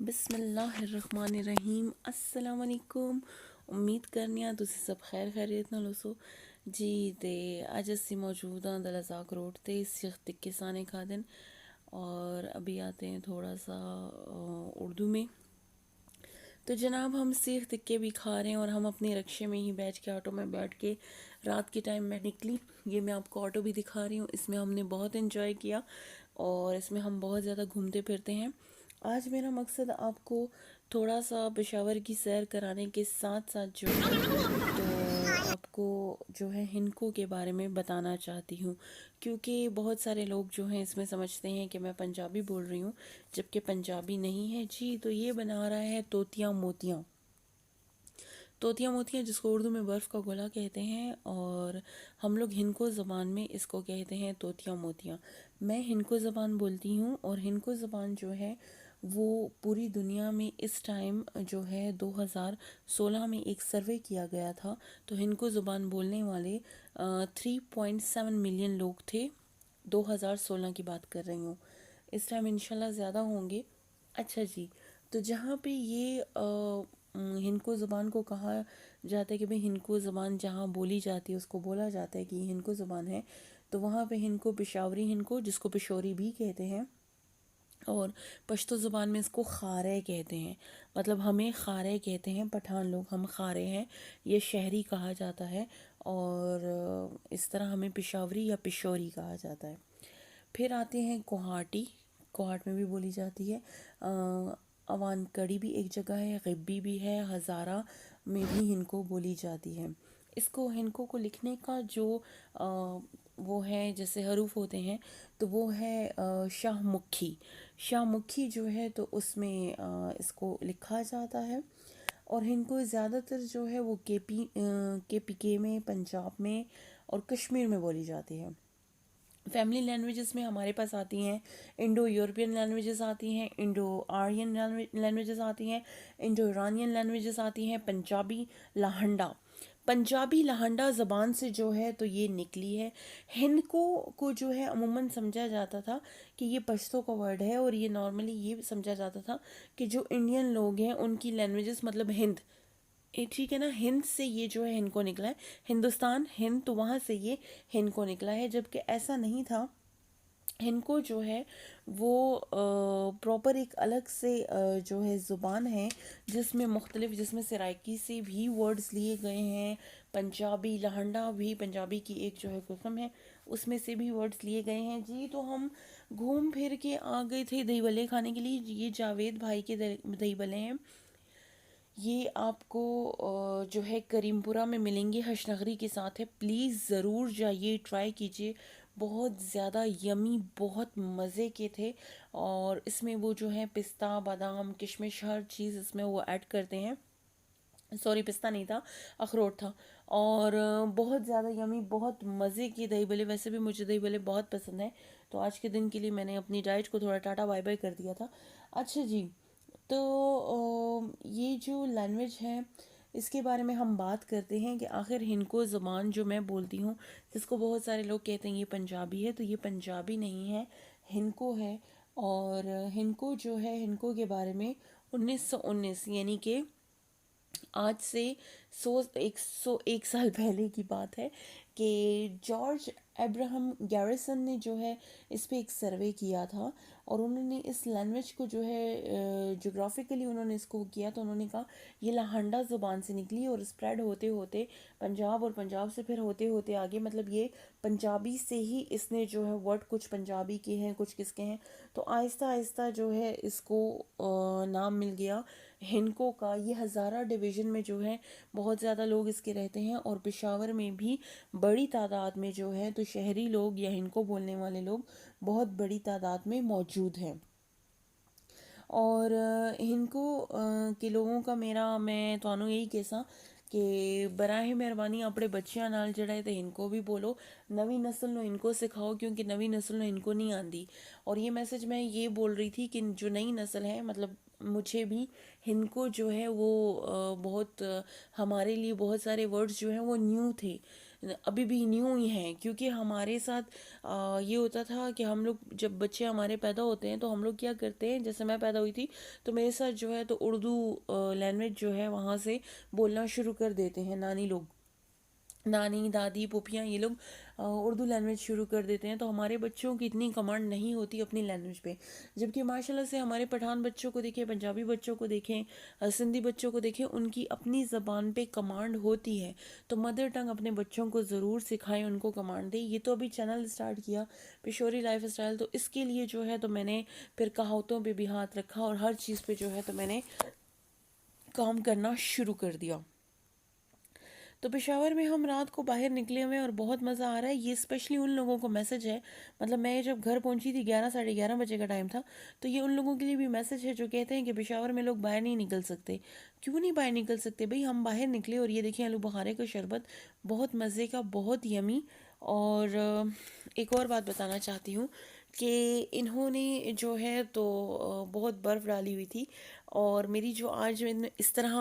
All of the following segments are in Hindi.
बिस्मिल्लाहिर्रहमानिर्रहीम अस्सलाम वालेकुम। उम्मीद करनी आ तुसी सब खैर खैरियत नाल होसो जी। ते अज असी मौजूद हाँ दलजाक रोड ते सीख टिक्के साने खादन और अभी आते हैं थोड़ा सा उर्दू में। तो जनाब हम सीख टिक्के भी खा रहे हैं और हम अपने रक्शे में ही बैठ के ऑटो में बैठ के रात के टाइम मैं निकली। ये मैं आपको ऑटो भी दिखा रही हूँ। इसमें हमने बहुत इन्जॉय किया और इसमें हम बहुत ज़्यादा घूमते फिरते हैं। आज मेरा मकसद आपको थोड़ा सा पेशावर की सैर कराने के साथ साथ जो है तो आपको जो है हिनको के बारे में बताना चाहती हूँ, क्योंकि बहुत सारे लोग जो हैं इसमें समझते हैं कि मैं पंजाबी बोल रही हूँ, जबकि पंजाबी नहीं है जी। तो ये बना रहा है तोतियाँ मोतियाँ। तोतियाँ मोतियाँ जिसको उर्दू में बर्फ़ का गोला कहते हैं और हम लोग हिनको ज़बान में इसको कहते हैं तोतियाँ मोतियाँ। मैं हिनको ज़बान बोलती हूँ और हिनको ज़बान जो है वो पूरी दुनिया में इस टाइम जो है 2016 में एक सर्वे किया गया था। तो हिनको ज़बान बोलने वाले 3.7 मिलियन लोग थे। 2016 की बात कर रही हूँ। इस टाइम इंशाल्लाह ज़्यादा होंगे। अच्छा जी। तो जहाँ पे ये हिनको ज़बान को कहा जाता है कि भाई हिनको ज़बान जहाँ बोली जाती है उसको बोला जाता है कि ये हिनको ज़बान है, तो वहाँ पे हिनको पेशावरी हिनको जिसको पेशोरी भी कहते हैं और पश्तो ज़ुबान में इसको खारे कहते हैं। मतलब हमें खारे कहते हैं, पठान लोग हम खारे हैं, ये शहरी कहा जाता है और इस तरह हमें पेशावरी या पेशोरी कहा जाता है। फिर आते हैं कोहाटी। कोहाट में भी बोली जाती है। अवान कड़ी भी एक जगह है, गिब्बी भी है, हज़ारा में भी हिनको बोली जाती है। इसको हिनको को लिखने का जो वो है जैसे हरूफ होते हैं तो वो है शाहमुखी। शाहमुखी जो है तो उसमें इसको लिखा जाता है और हिनको ज़्यादातर जो है वो के में, पंजाब में और कश्मीर में बोली जाती है। फैमिली लैंग्वेजेस में हमारे पास आती हैं इंडो यूरोपियन लैंग्वेजेस आती हैं, इंडो आर्यन लैंग्वेजेस आती हैं, इंडो ईरानियन लैंग्वेजेस आती हैं, पंजाबी लाहंडा। पंजाबी लाहंडा ज़बान से जो है तो ये निकली है। हिंदको को जो है अमूमन समझा जाता था कि ये पश्तो का वर्ड है और ये नॉर्मली ये समझा जाता था कि जो इंडियन लोग हैं उनकी लैंग्वेजेस मतलब हिंद, ठीक है ना, हिंद से ये जो है हिंद को निकला है। हिंदुस्तान हिंद, तो वहाँ से ये हिंद को निकला है, जबकि ऐसा नहीं था। इनको जो है वो प्रॉपर एक अलग से जो है ज़ुबान है जिसमें मुख्तलिफ, जिसमें सराइकी से भी वर्ड्स लिए गए हैं। पंजाबी लहंडा भी पंजाबी की एक जो है किस्म है, उसमें से भी वर्ड्स लिए गए हैं जी। तो हम घूम फिर के आ गए थे दही भल्ले खाने के लिए। ये जावेद भाई के दही भल्ले हैं। ये आपको जो है करीमपुरा में मिलेंगे, हशनगरी के साथ है। प्लीज़ ज़रूर जाइए, ट्राई कीजिए। बहुत ज़्यादा यमी, बहुत मज़े के थे और इसमें वो जो है पिस्ता, बादाम, किशमिश हर चीज़ इसमें वो ऐड करते हैं। सॉरी, पिस्ता नहीं था, अखरोट था। और बहुत ज़्यादा यमी, बहुत मज़े की दही भल्ले। वैसे भी मुझे दही भल्ले बहुत पसंद है, तो आज के दिन के लिए मैंने अपनी डाइट को थोड़ा टाटा बाय बाय कर दिया था। अच्छा जी। तो ये जो लैंग्वेज है इसके बारे में हम बात करते हैं कि आखिर हिनको ज़बान जो मैं बोलती हूँ, जिसको बहुत सारे लोग कहते हैं ये पंजाबी है, तो ये पंजाबी नहीं है, हिनको है। और हिनको जो है, हिनको के बारे में 1919 यानी कि आज से 101 साल पहले की बात है कि जॉर्ज एब्राहम गैरिसन ने जो है इस पे एक सर्वे किया था और उन्होंने इस लैंग्वेज को जो है जोग्राफिकली उन्होंने इसको किया। तो उन्होंने कहा ये लाहंडा ज़ुबान से निकली और स्प्रेड होते होते पंजाब और पंजाब से फिर होते होते आगे, मतलब ये पंजाबी से ही इसने जो है वर्ड कुछ पंजाबी के हैं कुछ किसके हैं, तो आहिस्ता आहिस्ता जो है इसको नाम मिल गया हिनको का। ये हज़ारा डिवीज़न में जो है बहुत ज़्यादा लोग इसके रहते हैं और पेशावर में भी बड़ी तादाद में जो है तो शहरी लोग या हिनको बोलने वाले लोग बहुत बड़ी तादाद में मौजूद हैं। और हिनको के लोगों का मेरा मैं ਤੁਹਾਨੂੰ यही कहसा कि बराए मेहरबानी अपने बच्चों नाल जड़ा है तो इनको भी बोलो, नवी नस्ल ਨੂੰ इनको सिखाओ, क्योंकि नवी नस्ल ਨੂੰ इनको नहीं आती। और ये मैसेज मैं ये बोल रही थी कि जो नई नस्ल है, मतलब मुझे भी हिनको जो है वो बहुत हमारे लिए बहुत सारे वर्ड्स जो हैं वो न्यू थे। अभी भी न्यू ही हैं, क्योंकि हमारे साथ ये होता था कि हम लोग जब बच्चे हमारे पैदा होते हैं तो हम लोग क्या करते हैं, जैसे मैं पैदा हुई थी तो मेरे साथ जो है तो उर्दू लैंग्वेज जो है वहाँ से बोलना शुरू कर देते हैं नानी लोग, नानी दादी पुफियाँ ये लोग उर्दू लैंग्वेज शुरू कर देते हैं। तो हमारे बच्चों की इतनी कमांड नहीं होती अपनी लैंग्वेज पे, जबकि माशाल्लाह से हमारे पठान बच्चों को देखें, पंजाबी बच्चों को देखें, सिंधी बच्चों को देखें, उनकी अपनी ज़बान पे कमांड होती है। तो मदर टंग अपने बच्चों को ज़रूर सिखाएं, उनको कमांड दें। ये तो अभी चैनल स्टार्ट किया पिशोरी लाइफ स्टाइल, तो इसके लिए जो है तो मैंने फिर कहावतों पे भी हाथ रखा और हर चीज़ पे जो है तो मैंने काम करना शुरू कर दिया। तो पेशावर में हम रात को बाहर निकले हुए हैं और बहुत मज़ा आ रहा है। ये स्पेशली उन लोगों को मैसेज है, मतलब मैं जब घर पहुंची थी 11 साढ़े 11 बजे का टाइम था, तो ये उन लोगों के लिए भी मैसेज है जो कहते हैं कि पेशावर में लोग बाहर नहीं निकल सकते। क्यों नहीं बाहर निकल सकते भाई? हम बाहर निकले और ये देखिए आलू बुखारे का शरबत बहुत मज़े का, बहुत यमी। और एक और बात बताना चाहती हूँ कि इन्होंने जो है तो बहुत बर्फ़ डाली हुई थी, और मेरी जो आज मैं इस तरह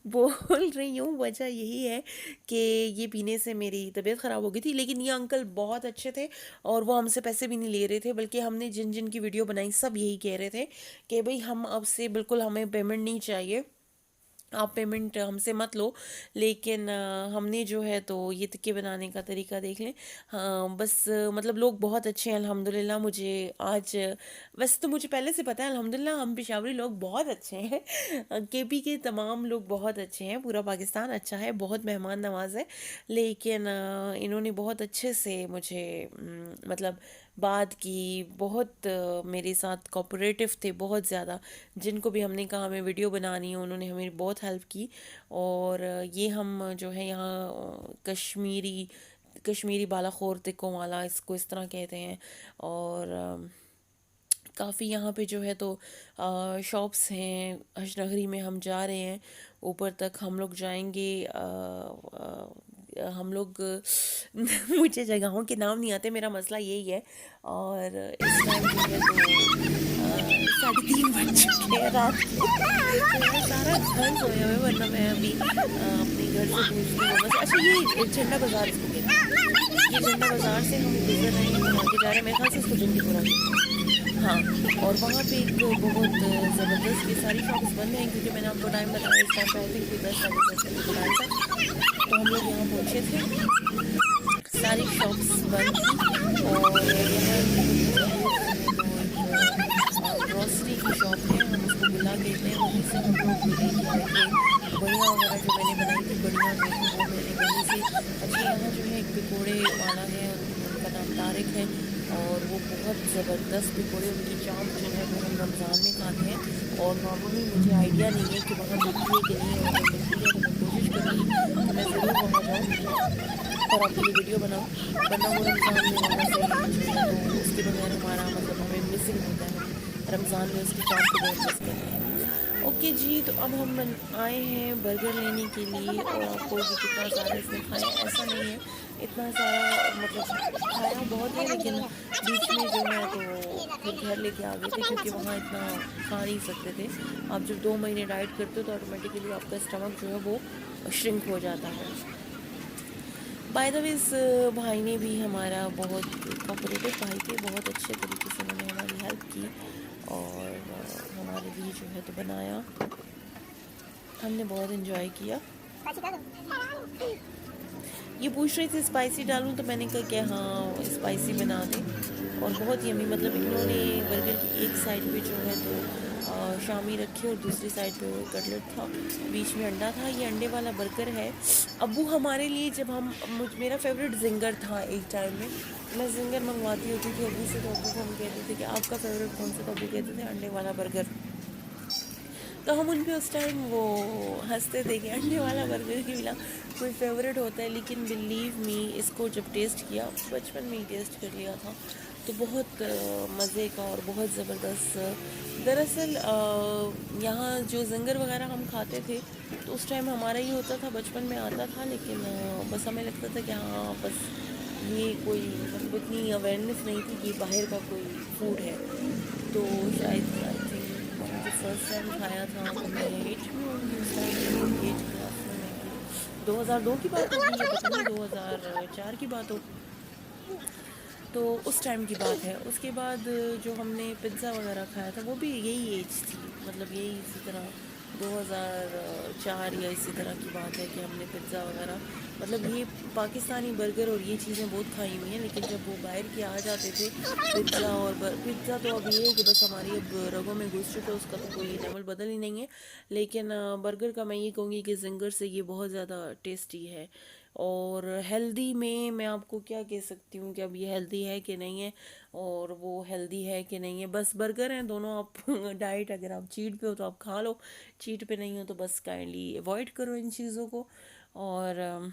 बोल रही हूँ वजह यही है कि ये पीने से मेरी तबीयत ख़राब हो गई थी। लेकिन ये अंकल बहुत अच्छे थे और वो हमसे पैसे भी नहीं ले रहे थे, बल्कि हमने जिन जिन की वीडियो बनाई सब यही कह रहे थे कि भाई हम अब से बिल्कुल हमें पेमेंट नहीं चाहिए, आप पेमेंट हमसे मत लो। लेकिन हमने जो है तो ये टिक्के बनाने का तरीका देख लें। हाँ बस मतलब लोग बहुत अच्छे हैं अल्हम्दुलिल्लाह। मुझे आज वैसे तो मुझे पहले से पता है अल्हम्दुलिल्लाह हम पेशावरी लोग बहुत अच्छे हैं। केपी के तमाम लोग बहुत अच्छे हैं, पूरा पाकिस्तान अच्छा है, बहुत मेहमान नवाज है। लेकिन इन्होंने बहुत अच्छे से मुझे मतलब बात की, बहुत मेरे साथ कोऑपरेटिव थे बहुत ज़्यादा। जिनको भी हमने कहा हमें वीडियो बनानी है उन्होंने हमें बहुत हेल्प की। और ये हम जो है यहाँ कश्मीरी बालाखोर तिक्को वाला इसको इस तरह कहते हैं। और काफ़ी यहाँ पे जो है तो शॉप्स हैं। हजनगरी में हम जा रहे हैं, ऊपर तक हम लोग जाएंगे। हम लोग मुझे जगहों के नाम नहीं आते, मेरा मसला यही है। और इस टाइम जो है तो 3:30 बज चुके हैं रात के। तो मेरा सारा घर सोया हुआ है, वरना मैं अभी अपने घर से पूछती हूँ बस। अच्छा ये झंडा बाज़ार इसको कहते हैं, ये झंडा बाज़ार से हम गुजर रहे हैं, हम आगे जा रहे हैं, मेरे ख्याल से इसको जंगीपुरा। हाँ, और वहाँ पे एक बहुत ज़बरदस्त, ये सारी शॉप्स बंद हैं क्योंकि मैंने आपको टाइम बताया इस टाइम पे आई थिंक 10 साढ़े 10 का टाइम था। तो हम लोग यहाँ पहुँचे थे, सारी शॉप्स बंद थी। और यहाँ ग्रॉसरी की शॉप है, हम उसको बुला कहते हैं, वहीं से हम लोग लेके आए थे बढ़िया वगैरह जो मैंने बनाई थी बढ़िया जो थी वो मैंने वहीं से। अच्छा यहाँ जो है एक पकौड़े वाला है, उनका नाम तारिक है, और वो बहुत ज़बरदस्त पकौड़े, उनकी चाप जो है वो हम रमज़ान में खाते हैं। और नॉर्मली मुझे आइडिया नहीं है कि वहाँ मिलती है कि नहीं है, अगर मिलती है तो मैं कोशिश करूँगी तो मैं ज़रूर वहाँ जाऊँ और आपके लिए वीडियो बनाऊँ। वरना वो रमज़ान में वहाँ से जो है तो उसके बगैर हमारा मतलब हमें मिसिंग होता है। रमज़ान में उसकी चाप को बहुत मिस करते हैं। ओके जी, तो अब हम आए हैं बर्गर लेने के लिए। और आपको भी कितना सारा इसने खाया ऐसा नहीं है, इतना सारा मतलब खाया बहुत है, लेकिन बीच में जो है तो फिर घर लेके आ गए थे क्योंकि वहाँ इतना खा नहीं सकते थे। आप जब 2 महीने डाइट करते हो तो ऑटोमेटिकली आपका स्टमक जो है वो श्रिंक हो जाता है। बाय द वे इस भाई ने भी हमारा बहुत कोऑपरेटिव भाई थे, बहुत अच्छे तरीके से उन्होंने हमारी हेल्प की और हमारे लिए जो है तो बनाया, हमने बहुत इन्जॉय किया। ये पूछ रहे थे स्पाइसी डालूं, तो मैंने कहा कि हाँ स्पाइसी बना दें। और बहुत यमी, मतलब इन्होंने बर्गर की एक साइड पे जो है तो शामी रखी और दूसरी साइड पे कटलेट था, बीच में अंडा था। ये अंडे वाला बर्गर है। अबू हमारे लिए जब मेरा फेवरेट जिंगर था एक टाइम में, मैं जिंगर मंगवाती होती थी अबू से, तो अबू को हम कहते थे कि आपका फेवरेट कौन सा, तो अबू कहते थे अंडे वाला बर्गर। तो हम उन पे उस टाइम वो हंसते थे कि अंडे वाला बर्गर के बिना कोई फेवरेट होता है। लेकिन बिलीव मी, इसको जब टेस्ट किया, बचपन में ही टेस्ट कर लिया था, तो बहुत मज़े का और बहुत ज़बरदस्त। दरअसल यहाँ जो जिंगर वगैरह हम खाते थे तो उस टाइम हमारा ही होता था, बचपन में आता था, लेकिन बस हमें लगता था कि हाँ बस ये कोई मतलब इतनी अवेयरनेस नहीं थी कि बाहर का कोई फूड है। तो शायद आई थिंक फर्स्ट टाइम खाया था तो मैं 8 में होंगी उस टाइम, 8 क्लास में मैं थी। 2002 की बात होगी या पता नहीं 2004 की बात हो। तो उस टाइम की बात है। उसके बाद जो हमने पिज़्ज़ा वगैरह खाया था वो भी यही एज थी, मतलब यही इसी तरह 2004 या इसी तरह की बात है कि हमने पिज़्ज़ा वगैरह, मतलब ये पाकिस्तानी बर्गर और ये चीज़ें बहुत खाई हुई हैं। लेकिन जब वो बाहर के आ जाते थे पिज़्ज़ा और पिज़्ज़ा तो अब ये है कि बस हमारी अब रगों में घुस चुका है, उसका तो कोई लेवल बदल ही नहीं है। लेकिन बर्गर का मैं ये कहूँगी कि जिंगर से ये बहुत ज़्यादा टेस्टी है। और हेल्दी में मैं आपको क्या कह सकती हूँ कि अब ये हेल्दी है कि नहीं है और वो हेल्दी है कि नहीं है, बस बर्गर हैं दोनों। आप डाइट अगर आप चीट पे हो तो आप खा लो, चीट पे नहीं हो तो बस काइंडली अवॉइड करो इन चीज़ों को। और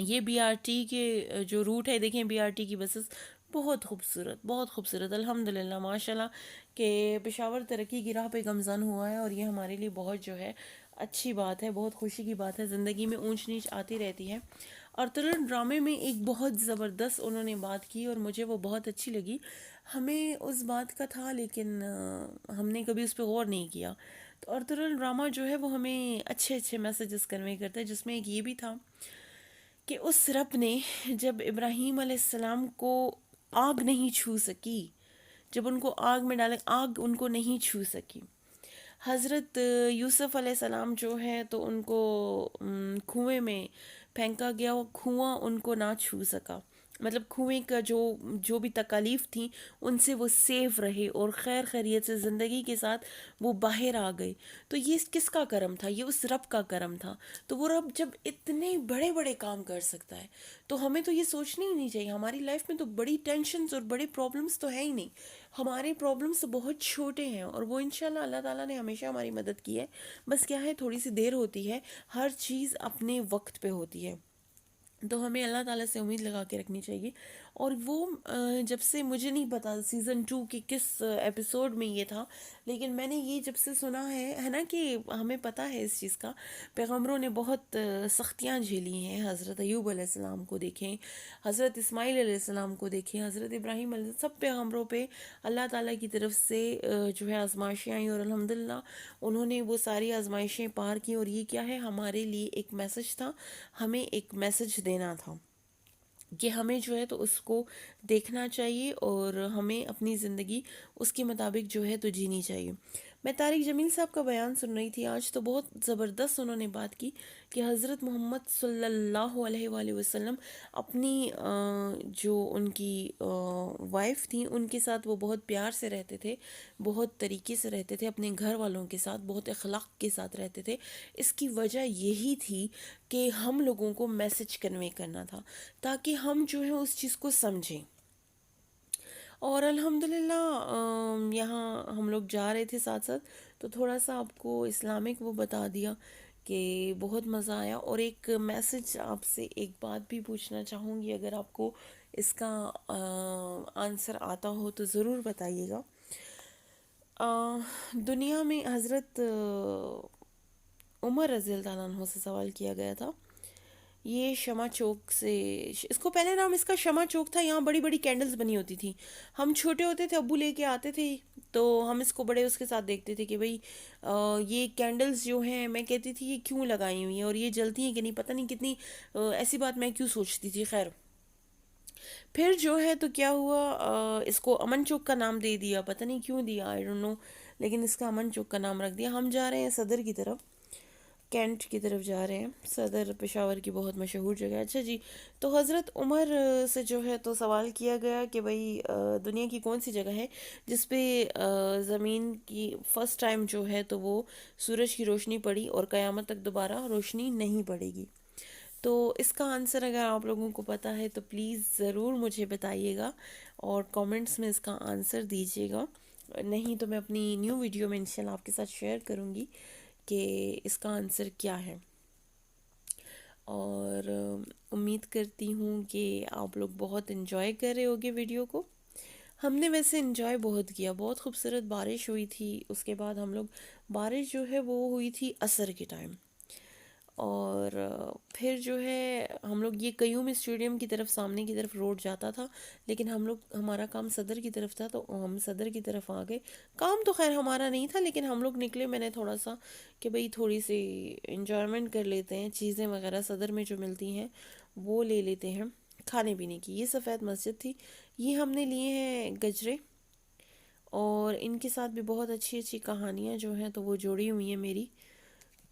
ये बीआरटी के जो रूट है, देखें बीआरटी की बसेस बहुत खूबसूरत, बहुत खूबसूरत, अल्हम्दुलिल्लाह माशाल्लाह के पेशावर तरक्की की राह पे गमज़न हुआ है। और ये हमारे लिए बहुत जो है अच्छी बात है, बहुत खुशी की बात है। ज़िंदगी में ऊंच नीच आती रहती है। और तुरंत ड्रामे में एक बहुत ज़बरदस्त उन्होंने बात की और मुझे वो बहुत अच्छी लगी। हमें उस बात का था लेकिन हमने कभी उस पर गौर नहीं किया। तो अर्तुगरुल ड्रामा जो है वो हमें अच्छे अच्छे मैसेजेस कन्वे करता है, जिसमें एक ये भी था कि उस रब ने जब इब्राहीम अलैहिस्सलाम को आग नहीं छू सकी, जब उनको आग में डाले आग उनको नहीं छू सकी। हज़रत यूसुफ अलैहिस्सलाम जो है तो उनको कुएं में फेंका गया, वो कुआं उनको ना छू सका। मतलब कुएं का जो जो भी तकालीफ थी उनसे वो सेफ रहे और खैर खैरियत से ज़िंदगी के साथ वो बाहर आ गए। तो ये किसका करम था? ये उस रब का करम था। तो वो रब जब इतने बड़े बड़े काम कर सकता है तो हमें तो ये सोचना ही नहीं चाहिए। हमारी लाइफ में तो बड़ी टेंशन्स और बड़े प्रॉब्लम्स तो है ही नहीं, हमारे प्रॉब्लम्स तो बहुत छोटे हैं और वो इंशाल्लाह अल्लाह ताला ने हमेशा हमारी मदद की है। बस क्या है, थोड़ी सी देर होती है, हर चीज़ अपने वक्त पे होती है। तो हमें अल्लाह ताला से उम्मीद लगा के रखनी चाहिए। और वो जब से, मुझे नहीं पता सीज़न 2 के किस एपिसोड में ये था, लेकिन मैंने ये जब से सुना है ना कि हमें पता है इस चीज़ का, पैगम्बरों ने बहुत सख्तियाँ झेली हैं। हज़रत अय्यूब अलैहिस्सलाम को देखें, हज़रत इस्माइल अलैहिस्सलाम को देखें, हज़रत इब्राहीम सब पैगम्बरों पे अल्लाह ताला की तरफ से जो है आजमाइशें आई और अल्हम्दुलिल्लाह उन्होंने वो सारी आजमाइशें पार की। और ये क्या है, हमारे लिए एक मैसेज था, हमें एक मैसेज देना था कि हमें जो है तो उसको देखना चाहिए और हमें अपनी ज़िंदगी उसके मुताबिक जो है तो जीनी चाहिए। मैं तारिक जमील साहब का बयान सुन रही थी आज, तो बहुत ज़बरदस्त उन्होंने बात की कि हज़रत मोहम्मद सल्लल्लाहु अलैहि वसल्लम अपनी जो उनकी वाइफ थी उनके साथ वो बहुत प्यार से रहते थे, बहुत तरीके से रहते थे, अपने घर वालों के साथ बहुत अखलाक के साथ रहते थे। इसकी वजह यही थी कि हम लोगों को मैसेज कन्वे करना था ताकि हम जो है उस चीज़ को समझें। और अल्हम्दुलिल्लाह यहाँ हम लोग जा रहे थे साथ साथ, तो थोड़ा सा आपको इस्लामिक वो बता दिया कि बहुत मज़ा आया। और एक मैसेज आपसे एक बात भी पूछना चाहूँगी, अगर आपको इसका आंसर आता हो तो ज़रूर बताइएगा। दुनिया में हज़रत उमर रज़ी अल्लाह अन्हु से सवाल किया गया था। ये शमा चौक से, इसको पहले नाम इसका शमा चौक था। यहाँ बड़ी बड़ी कैंडल्स बनी होती थी। हम छोटे होते थे, अब्बू लेके आते थे, तो हम इसको बड़े उसके साथ देखते थे कि भाई ये कैंडल्स जो हैं, मैं कहती थी ये क्यों लगाई हुई हैं और ये जलती हैं कि नहीं, पता नहीं कितनी ऐसी बात मैं क्यों सोचती थी। खैर, फिर जो है तो क्या हुआ, इसको अमन चौक का नाम दे दिया, पता नहीं क्यों दिया, आई डोंट नो, लेकिन इसका अमन चौक का नाम रख दिया। हम जा रहे हैं सदर की तरफ, कैंट की तरफ जा रहे हैं। सदर पेशावर की बहुत मशहूर जगह है। अच्छा जी, तो हज़रत उमर से जो है तो सवाल किया गया कि भाई दुनिया की कौन सी जगह है जिस पे ज़मीन की फ़र्स्ट टाइम जो है तो वो सूरज की रोशनी पड़ी और क़यामत तक दोबारा रोशनी नहीं पड़ेगी। तो इसका आंसर अगर आप लोगों को पता है तो प्लीज़ ज़रूर मुझे बताइएगा और कमेंट्स में इसका आंसर दीजिएगा। नहीं तो मैं अपनी न्यू वीडियो में इंशाल्लाह आपके साथ शेयर करूँगी कि इसका आंसर क्या है। और उम्मीद करती हूँ कि आप लोग बहुत इन्जॉय कर रहे होगे वीडियो को। हमने वैसे इन्जॉय बहुत किया, बहुत खूबसूरत बारिश हुई थी। उसके बाद हम लोग, बारिश जो है वो हुई थी असर के टाइम, और फिर जो है हम लोग ये कयूम स्टेडियम की तरफ सामने की तरफ रोड जाता था, लेकिन हमारा काम सदर की तरफ था तो हम सदर की तरफ आ गए। काम तो खैर हमारा नहीं था, लेकिन हम लोग निकले, मैंने थोड़ा सा कि भाई थोड़ी सी इंजॉयमेंट कर लेते हैं, चीज़ें वगैरह सदर में जो मिलती हैं वो ले लेते हैं खाने पीने की। ये सफ़ेद मस्जिद थी। ये हमने लिए हैं गजरे, और इनके साथ भी बहुत अच्छी अच्छी कहानियाँ जो हैं तो वो जोड़ी हुई हैं मेरी।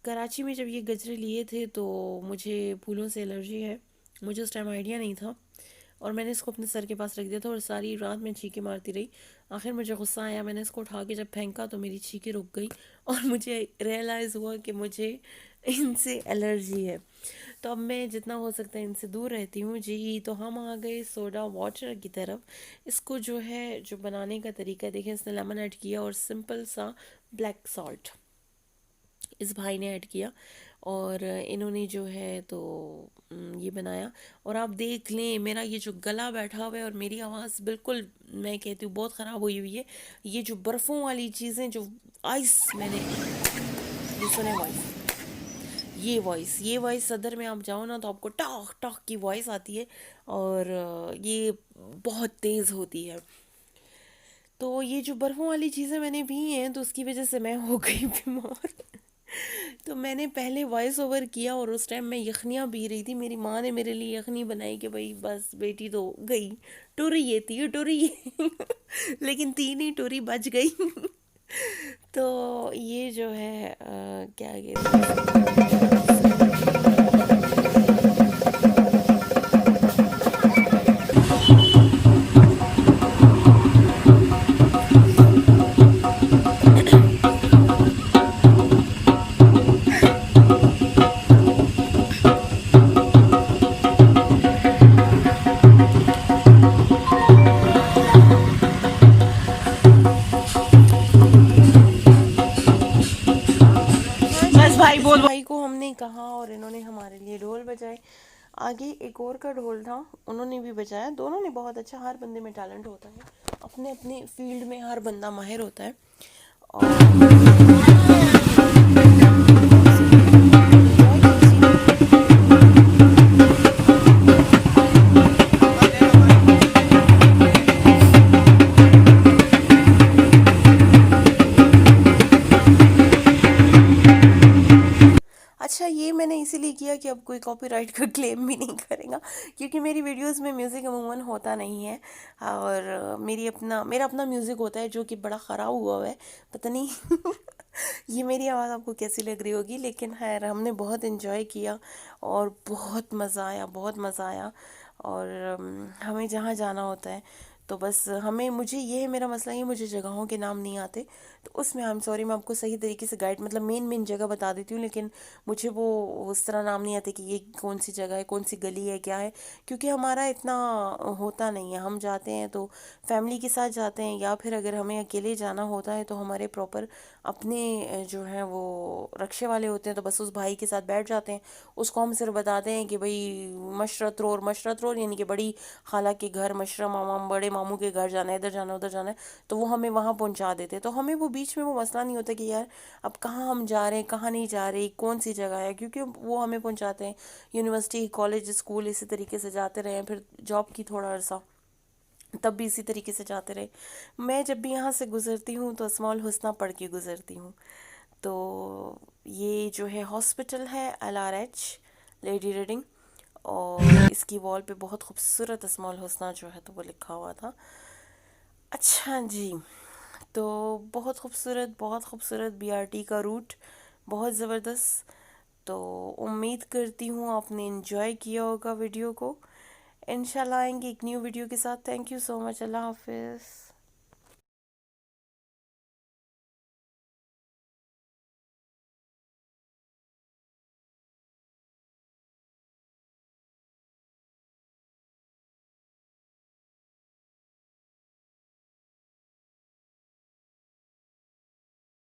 कराची में जब ये गजरे लिए थे तो मुझे फूलों से एलर्जी है, मुझे उस टाइम आइडिया नहीं था, और मैंने इसको अपने सर के पास रख दिया था और सारी रात मैं चीखें मारती रही। आखिर मुझे गुस्सा आया, मैंने इसको उठा के जब फेंका तो मेरी चीखें रुक गई और मुझे रियलाइज़ हुआ कि मुझे इनसे एलर्जी है। तो अब मैं जितना हो सकता है इनसे दूर रहती हूँ जी। तो हम आ गए सोडा वाटर की तरफ। इसको जो है जो बनाने का तरीका देखें, इसने लेमन ऐड किया और सिंपल सा ब्लैक सॉल्ट इस भाई ने ऐड किया, और इन्होंने जो है तो ये बनाया। और आप देख लें मेरा ये जो गला बैठा हुआ है और मेरी आवाज़ बिल्कुल, मैं कहती हूँ बहुत ख़राब हुई हुई है। ये जो बर्फ़ों वाली चीज़ें जो आइस मैंने, ये सुने वॉइस, ये वॉइस सदर में आप जाओ ना तो आपको टॉक टॉक की वॉइस आती है, और ये बहुत तेज़ होती है। तो ये जो बर्फ़ों वाली चीज़ें मैंने पी हैं तो उसकी वजह से मैं हो गई बीमार। तो मैंने पहले वॉइस ओवर किया, और उस टाइम मैं यखनियाँ पी रही थी। मेरी माँ ने मेरे लिए यखनी बनाई कि भाई बस बेटी तो गई, टुरी ये थी टुरी ये लेकिन तीन ही टुरी बच गई। तो ये जो है क्या कहते हैं बस भाई बोल, भाई को हमने कहा और इन्होंने हमारे लिए ढोल बजाए। आगे एक और का ढोल था, उन्होंने भी बजाया। दोनों ने बहुत अच्छा, हर बंदे में टैलेंट होता है, अपने अपने फील्ड में हर बंदा माहिर होता है। और अच्छा, ये मैंने इसीलिए किया कि अब कोई कॉपीराइट का क्लेम भी नहीं करेगा, क्योंकि मेरी वीडियोस में म्यूज़िक अमूमन होता नहीं है। और मेरा अपना म्यूज़िक होता है जो कि बड़ा ख़राब हुआ है, पता नहीं ये मेरी आवाज़ आपको कैसी लग रही होगी, लेकिन खैर हमने बहुत इन्जॉय किया और बहुत मज़ा आया, बहुत मज़ा आया। और हमें जहाँ जाना होता है तो बस मुझे ये है, मेरा मसला ये, मुझे जगहों के नाम नहीं आते, तो उसमें आई एम सॉरी, मैं आपको सही तरीके से गाइड, मतलब मेन मेन जगह बता देती हूँ, लेकिन मुझे वो उस तरह नाम नहीं आते कि ये कौन सी जगह है, कौन सी गली है, क्या है, क्योंकि हमारा इतना होता नहीं है। हम जाते हैं तो फैमिली के साथ जाते हैं, या फिर अगर हमें अकेले जाना होता है तो हमारे प्रॉपर अपने जो हैं वो रक्शे वाले होते हैं, तो बस उस भाई के साथ बैठ जाते हैं। उसको हम सिर्फ बताते हैं कि भाई मशरत रोड यानी कि बड़ी खाला के घर, मशरा मामा, बड़े मामू के घर जाना है, इधर जाना है, उधर जाना है, तो वो हमें वहाँ पहुँचा देते हैं। तो हमें वो बीच में वो मसला नहीं होता कि यार अब कहाँ हम जा रहे हैं, कहाँ नहीं जा रहे, कौन सी जगह है, क्योंकि वो हमें पहुँचाते हैं। यूनिवर्सिटी, कॉलेज, स्कूल इसी तरीके से जाते रहे हैं, फिर जॉब की थोड़ा अरसा तब भी इसी तरीके से जाते रहे। मैं जब भी यहाँ से गुज़रती हूँ तो स्मॉल हुस्ना पढ़ के गुज़रती हूँ। तो ये जो है हॉस्पिटल है LRH लेडी रीडिंग, और इसकी वॉल पे बहुत खूबसूरत स्मॉल हुस्ना जो है तो वो लिखा हुआ था। अच्छा जी, तो बहुत खूबसूरत BRT का रूट, बहुत ज़बरदस्त। तो उम्मीद करती हूँ आपने इन्जॉय किया होगा वीडियो को। इंशाल्लाह आएंगे एक न्यू वीडियो के साथ। Thank you so much. अल्लाह हाफिज़।